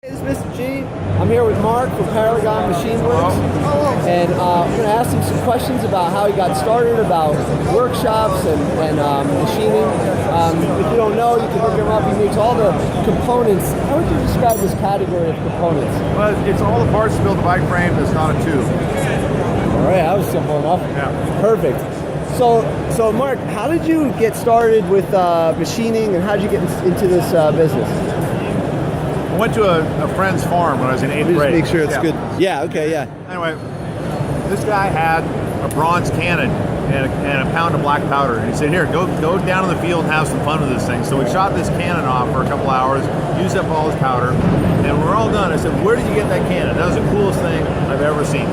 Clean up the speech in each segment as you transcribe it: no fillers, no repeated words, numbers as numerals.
This is Mr.G. I'm here with Mark from Paragon Machine Works, and I'm going to ask him some questions about how he got started, about workshops and machining. If you don't know, you can look him up. He makes all the components. How would you describe this category of components? Well, it's all the parts to build a bike frame that's not a tube. All right, that was simple enough. Yeah. Perfect. So Mark, how did you get started with machining, and how did you get into this business? I went to a friend's farm when I was in 8th grade. Make sure it's good. Yeah, okay, yeah. Anyway, this guy had a bronze cannon and a pound of black powder. And he said, here, go down to the field and have some fun with this thing. So we shot this cannon off for a couple hours, used up all his powder, and we're all done. I said, where did you get that cannon? That was the coolest thing I've ever seen.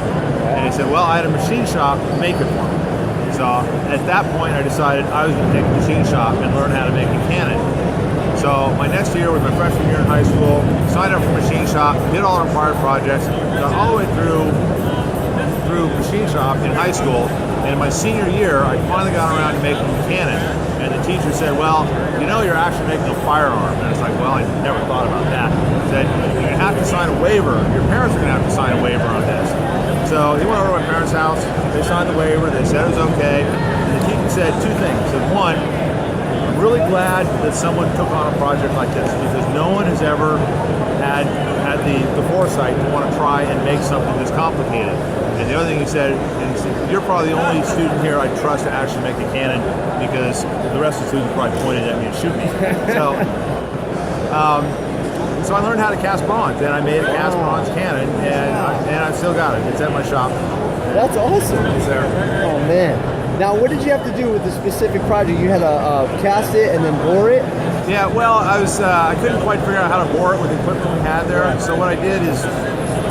And he said, well, I had a machine shop make it for me. So at that point, I decided I was going to take a machine shop and learn how to make a cannon. So my next year was my freshman year in high school, signed up for machine shop, did all the required projects, got all the way through machine shop in high school, and in my senior year, I finally got around to making a cannon. And the teacher said, well, you know you're actually making a firearm. And it's like, well, I never thought about that. He said, you're going to have to sign a waiver. Your parents are going to have to sign a waiver on this. So he went over to my parents' house, they signed the waiver, they said it was okay, and the teacher said two things. He said, one, I'm really glad that someone took on a project like this, because no one has ever had the foresight to want to try and make something this complicated. And the other thing he said, you're probably the only student here I trust to actually make a cannon, because the rest of the students probably pointed at me and shoot me. So I learned how to cast bronze, and I made a cast bronze cannon, and I've still got it. It's at my shop. That's awesome. It's there. Oh man. Now, what did you have to do with the specific project? You had to cast it and then bore it? Yeah, well, I couldn't quite figure out how to bore it with the equipment we had there. So what I did is,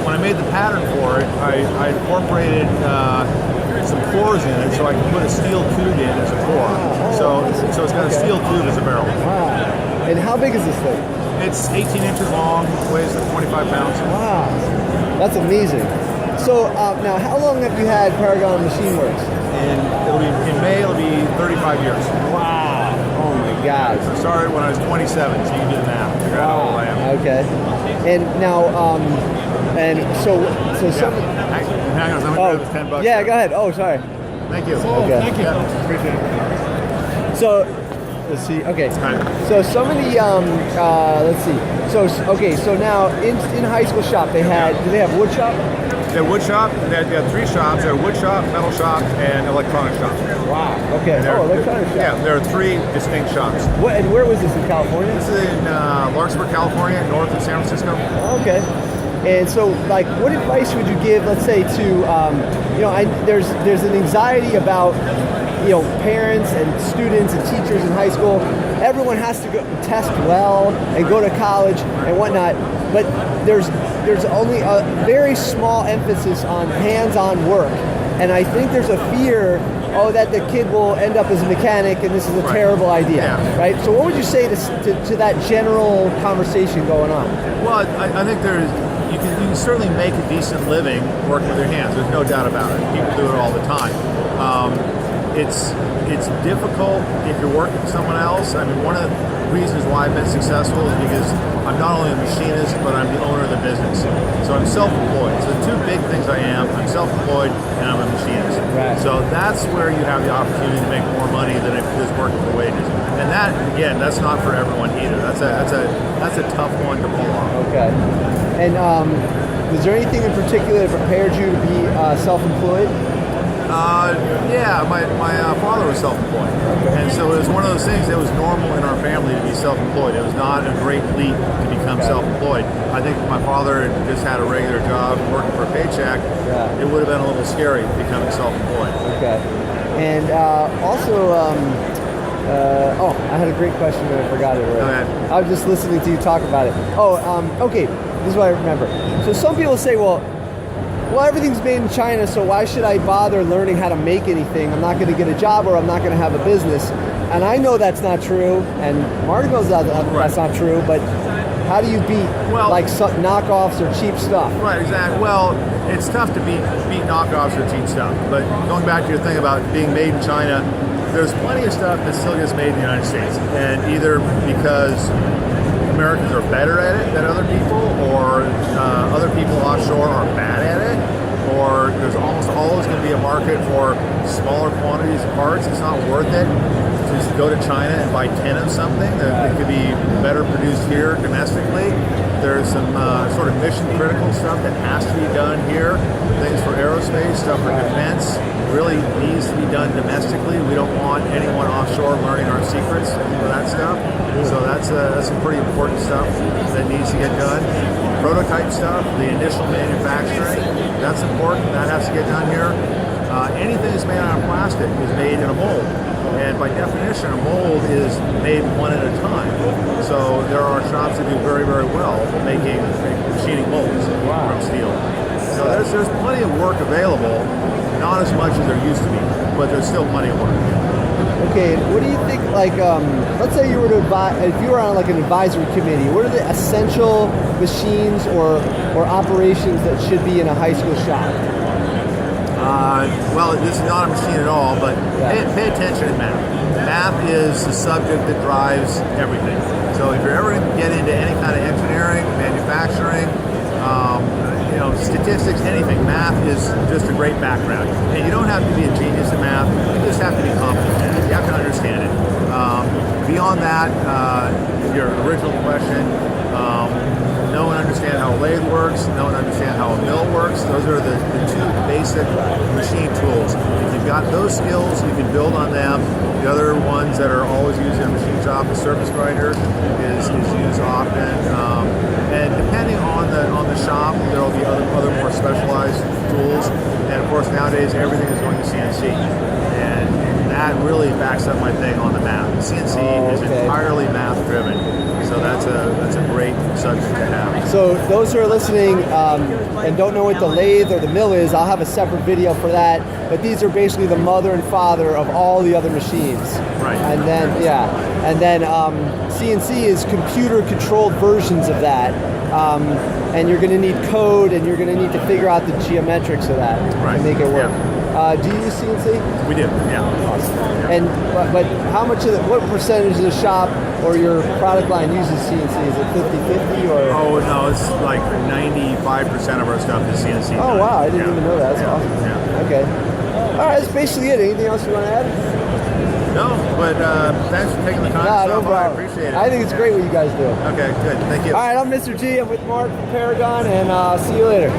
when I made the pattern for it, I incorporated some cores in it so I could put a steel tube in as a core. So it's got a steel tube as a barrel. Wow. And how big is this thing? It's 18 inches long, weighs like 25 pounds. Wow. That's amazing. So now, how long have you had Paragon Machine Works? In May, it'll be 35 years. Wow. Oh my God. I started when I was 27, so you can do the math. Figure out how old I am. Okay. And now, so some. Hang on, I'm going to grab this $10. Yeah, go ahead. Oh, sorry. Thank you. Okay. Thank you. Yeah, appreciate it. So, let's see. Okay. Right. So some of the, let's see. So now in high school shop, do they have wood shop? They had wood shop. They had three shops. They had wood shop, metal shop, and electronic shop. Wow. Okay. Electronic shop. Yeah, there are three distinct shops. And where was this, in California? This is in Larkspur, California, north of San Francisco. Okay. And so, like, what advice would you give, let's say, to, there's an anxiety about, parents and students and teachers in high school. Everyone has to go test well and go to college and whatnot, but there's only a very small emphasis on hands-on work. And I think there's a fear, that the kid will end up as a mechanic and this is a terrible idea, right? So what would you say to that general conversation going on? Well, I think you can certainly make a decent living working with your hands. There's no doubt about it. People do it all the time. It's difficult if you're working with someone else. I mean, one of the reasons why I've been successful is because I'm not only a machinist, but I'm the owner of the business. So I'm self-employed. So the two big things I am, I'm self-employed and I'm a machinist. Right. So that's where you have the opportunity to make more money than if you're just working for wages. And that, again, that's not for everyone either. That's a tough one to pull off. Okay. And was there anything in particular that prepared you to be self-employed? Yeah, my father was self-employed, and so it was one of those things that was normal in our family to be self-employed. It was not a great leap to become self-employed. I think if my father had just had a regular job working for a paycheck, it would have been a little scary becoming self-employed. Okay. And also, I had a great question and I forgot it already. I was just listening to you talk about it. Okay, this is what I remember. So some people say, well, everything's made in China, so why should I bother learning how to make anything? I'm not going to get a job or I'm not going to have a business. And I know that's not true, and Mark knows that's not true, but how do you beat knockoffs or cheap stuff? Right, exactly. Well, it's tough to beat knockoffs or cheap stuff, but going back to your thing about being made in China, there's plenty of stuff that still gets made in the United States, and either because Americans are better at it than other people, or parts, it's not worth it to just go to China and buy 10 of something that could be better produced here domestically. There's some sort of mission critical stuff that has to be done here. Things for aerospace, stuff for defense, really needs to be done domestically. We don't want anyone offshore learning our secrets for that stuff. So that's some pretty important stuff that needs to get done. Prototype stuff, the initial manufacturing, that's important. That has to get done here. Anything that's made out of plastic is made in a mold. And by definition, a mold is made one at a time. So there are shops that do very, very well machining molds from steel. So there's plenty of work available, not as much as there used to be, but there's still plenty of work. Okay, what do you think, like, let's say you were to if you were on like an advisory committee, what are the essential machines or operations that should be in a high school shop? Well, this is not a machine at all, but pay attention to math. Math is the subject that drives everything. So if you're ever going to get into any kind of engineering, manufacturing, statistics, anything, math is just a great background. And you don't have to be a genius at math, you just have to be competent at it. You have to understand it. Beyond that, your original question, know and understand how a lathe works, know and understand how a mill works. Those are the two basic machine tools. If you've got those skills, you can build on them. The other ones that are always used in a machine shop, the surface grinder is used often. And depending on the shop, there will be other more specialized tools. And of course, nowadays everything is going to CNC. And that really backs up my thing on the math. CNC is entirely math driven. So that's a great subject to have. So those who are listening and don't know what the lathe or the mill is, I'll have a separate video for that. But these are basically the mother and father of all the other machines. Right. And then CNC is computer-controlled versions of that. And you're going to need code, and you're going to need to figure out the geometrics of that to make it work. Yeah. Do you use CNC? We do, yeah. Awesome. Yeah. And but how much of what percentage of the shop or your product line uses CNC? Is it 50-50 or? Oh no, it's like 95% of our stuff is CNC. Oh wow, I didn't even know that. That's awesome. Yeah. Okay. All right, that's basically it. Anything else you want to add? No, but thanks for taking the time. No problem. I appreciate it. I think it's great what you guys do. Okay, good. Thank you. All right, I'm Mr. G. I'm with Mark from Paragon, and see you later.